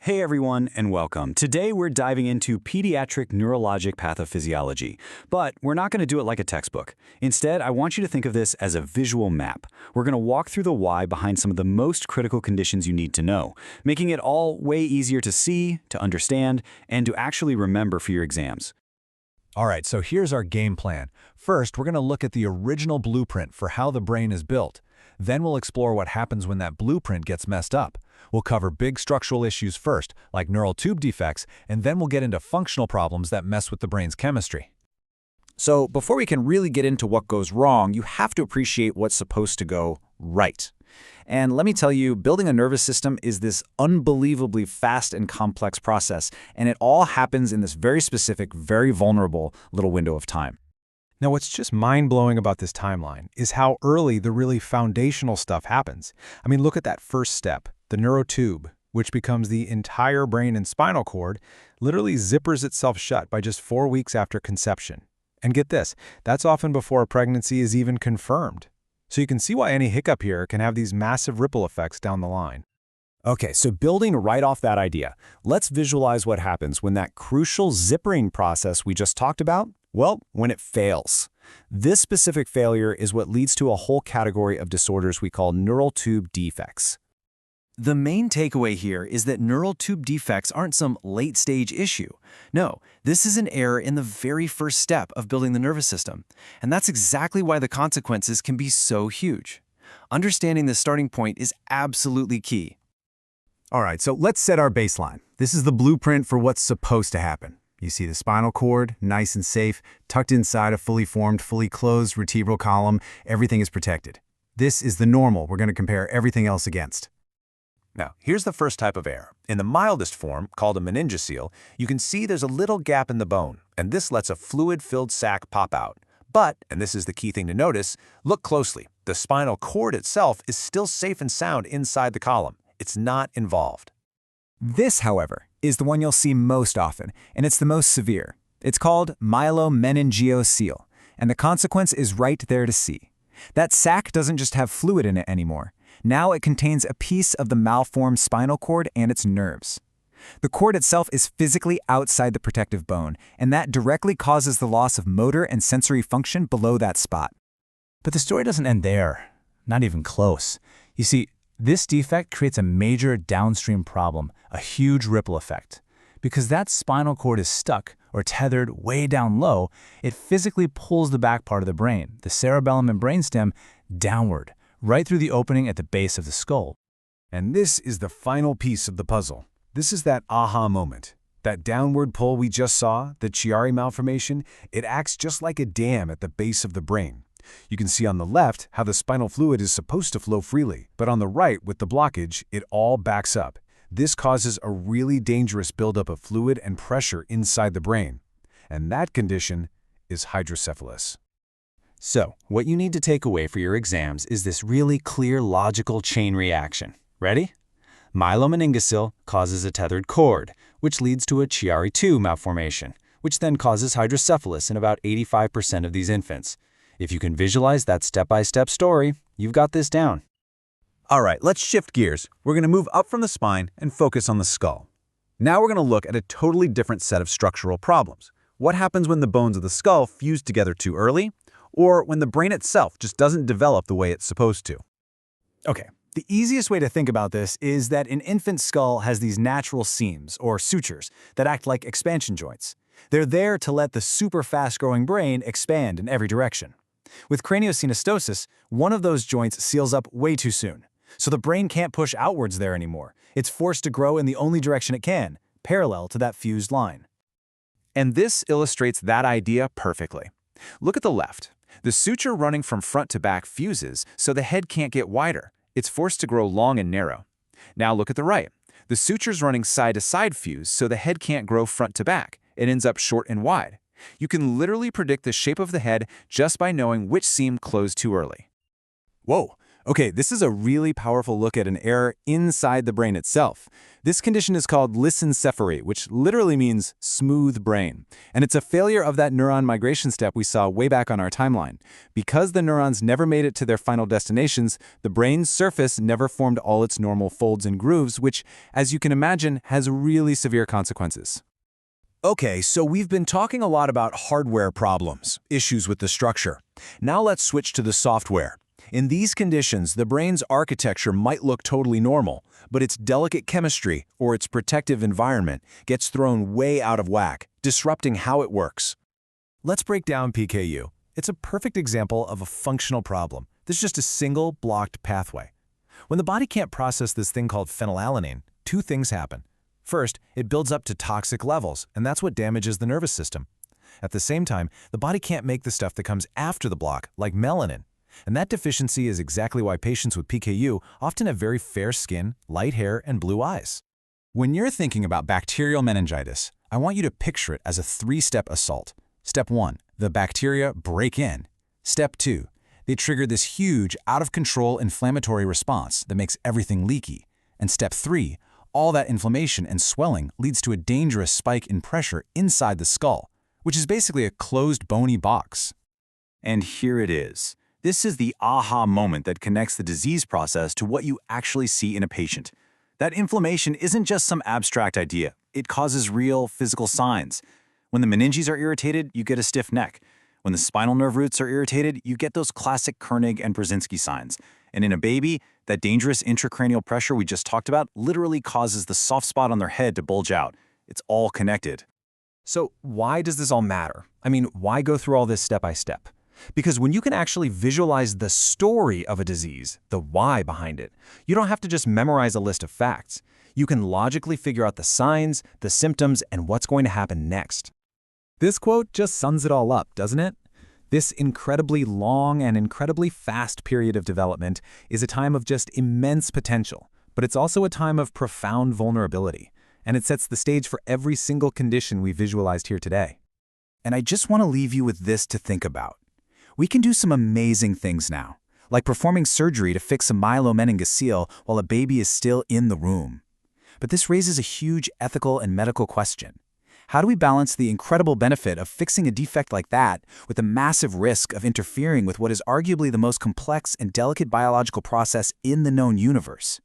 Hey everyone, and welcome. Today we're diving into pediatric neurologic pathophysiology, but we're not going to do it like a textbook. Instead, I want you to think of this as a visual map. We're going to walk through the why behind some of the most critical conditions you need to know, making it all way easier to see, to understand, and to actually remember for your exams. All right, so here's our game plan. First, we're going to look at the original blueprint for how the brain is built. Then we'll explore what happens when that blueprint gets messed up. We'll cover big structural issues first, like neural tube defects, and then we'll get into functional problems that mess with the brain's chemistry. So before we can really get into what goes wrong, you have to appreciate what's supposed to go right. And let me tell you, building a nervous system is this unbelievably fast and complex process, and it all happens in this very specific, very vulnerable little window of time. Now, what's just mind-blowing about this timeline is how early the really foundational stuff happens. I mean, look at that first step, the neurotube, which becomes the entire brain and spinal cord, literally zippers itself shut by just 4 weeks after conception. And get this, that's often before a pregnancy is even confirmed. So you can see why any hiccup here can have these massive ripple effects down the line. Okay, so building right off that idea, let's visualize what happens when that crucial zippering process we just talked about, well, when it fails. This specific failure is what leads to a whole category of disorders we call neural tube defects. The main takeaway here is that neural tube defects aren't some late-stage issue. No, this is an error in the very first step of building the nervous system, and that's exactly why the consequences can be so huge. Understanding the starting point is absolutely key. All right, so let's set our baseline. This is the blueprint for what's supposed to happen. You see the spinal cord, nice and safe, tucked inside a fully formed, fully closed vertebral column. Everything is protected. This is the normal we're going to compare everything else against. Now, here's the first type of error. In the mildest form, called a meningocele, you can see there's a little gap in the bone, and this lets a fluid-filled sac pop out. But, and this is the key thing to notice, look closely. The spinal cord itself is still safe and sound inside the column. It's not involved. This, however, is the one you'll see most often, and it's the most severe. It's called myelomeningocele, and the consequence is right there to see. That sac doesn't just have fluid in it anymore. Now it contains a piece of the malformed spinal cord and its nerves. The cord itself is physically outside the protective bone, and that directly causes the loss of motor and sensory function below that spot. But the story doesn't end there. Not even close. You see, this defect creates a major downstream problem, a huge ripple effect. Because that spinal cord is stuck or tethered way down low, it physically pulls the back part of the brain, the cerebellum and brainstem, downward, right through the opening at the base of the skull. And this is the final piece of the puzzle. This is that aha moment. That downward pull we just saw, the Chiari malformation, it acts just like a dam at the base of the brain. You can see on the left how the spinal fluid is supposed to flow freely, but on the right, with the blockage, it all backs up. This causes a really dangerous buildup of fluid and pressure inside the brain. And that condition is hydrocephalus. So, what you need to take away for your exams is this really clear logical chain reaction. Ready? Myelomeningocele causes a tethered cord, which leads to a Chiari-2 malformation, which then causes hydrocephalus in about 85% of these infants. If you can visualize that step-by-step story, you've got this down. All right, let's shift gears. We're going to move up from the spine and focus on the skull. Now we're going to look at a totally different set of structural problems. What happens when the bones of the skull fuse together too early, or when the brain itself just doesn't develop the way it's supposed to? Okay, the easiest way to think about this is that an infant's skull has these natural seams, or sutures, that act like expansion joints. They're there to let the super fast-growing brain expand in every direction. With craniosynostosis, one of those joints seals up way too soon, so the brain can't push outwards there anymore. It's forced to grow in the only direction it can, parallel to that fused line. And this illustrates that idea perfectly. Look at the left. The suture running from front to back fuses, so the head can't get wider. It's forced to grow long and narrow. Now look at the right. The sutures running side to side fuse, so the head can't grow front to back. It ends up short and wide. You can literally predict the shape of the head just by knowing which seam closed too early. Whoa, Okay, this is a really powerful look at an error inside the brain itself. This condition is called lissencephaly, which literally means smooth brain. And it's a failure of that neuron migration step we saw way back on our timeline. Because the neurons never made it to their final destinations, the brain's surface never formed all its normal folds and grooves, which, as you can imagine, has really severe consequences. Okay, so we've been talking a lot about hardware problems, issues with the structure. Now let's switch to the software. In these conditions, the brain's architecture might look totally normal, but its delicate chemistry, or its protective environment, gets thrown way out of whack, disrupting how it works. Let's break down PKU. It's a perfect example of a functional problem. There's just a single blocked pathway. When the body can't process this thing called phenylalanine, two things happen. First, it builds up to toxic levels, and that's what damages the nervous system. At the same time, the body can't make the stuff that comes after the block, like melanin. And that deficiency is exactly why patients with PKU often have very fair skin, light hair, and blue eyes. When you're thinking about bacterial meningitis, I want you to picture it as a three-step assault. Step 1, the bacteria break in. Step 2, they trigger this huge, out-of-control inflammatory response that makes everything leaky. And Step 3, all that inflammation and swelling leads to a dangerous spike in pressure inside the skull, which is basically a closed bony box. And here it is. This is the aha moment that connects the disease process to what you actually see in a patient. That inflammation isn't just some abstract idea. It causes real physical signs. When the meninges are irritated, you get a stiff neck. When the spinal nerve roots are irritated, you get those classic Koenig and Brzezinski signs. And in a baby, that dangerous intracranial pressure we just talked about literally causes the soft spot on their head to bulge out. It's all connected. So why does this all matter? I mean, why go through all this step by step? Because when you can actually visualize the story of a disease, the why behind it, you don't have to just memorize a list of facts. You can logically figure out the signs, the symptoms, and what's going to happen next. This quote just sums it all up, doesn't it? This incredibly long and incredibly fast period of development is a time of just immense potential, but it's also a time of profound vulnerability, and it sets the stage for every single condition we visualized here today. And I just want to leave you with this to think about. We can do some amazing things now, like performing surgery to fix a myelomeningocele while a baby is still in the womb. But this raises a huge ethical and medical question. How do we balance the incredible benefit of fixing a defect like that with the massive risk of interfering with what is arguably the most complex and delicate biological process in the known universe?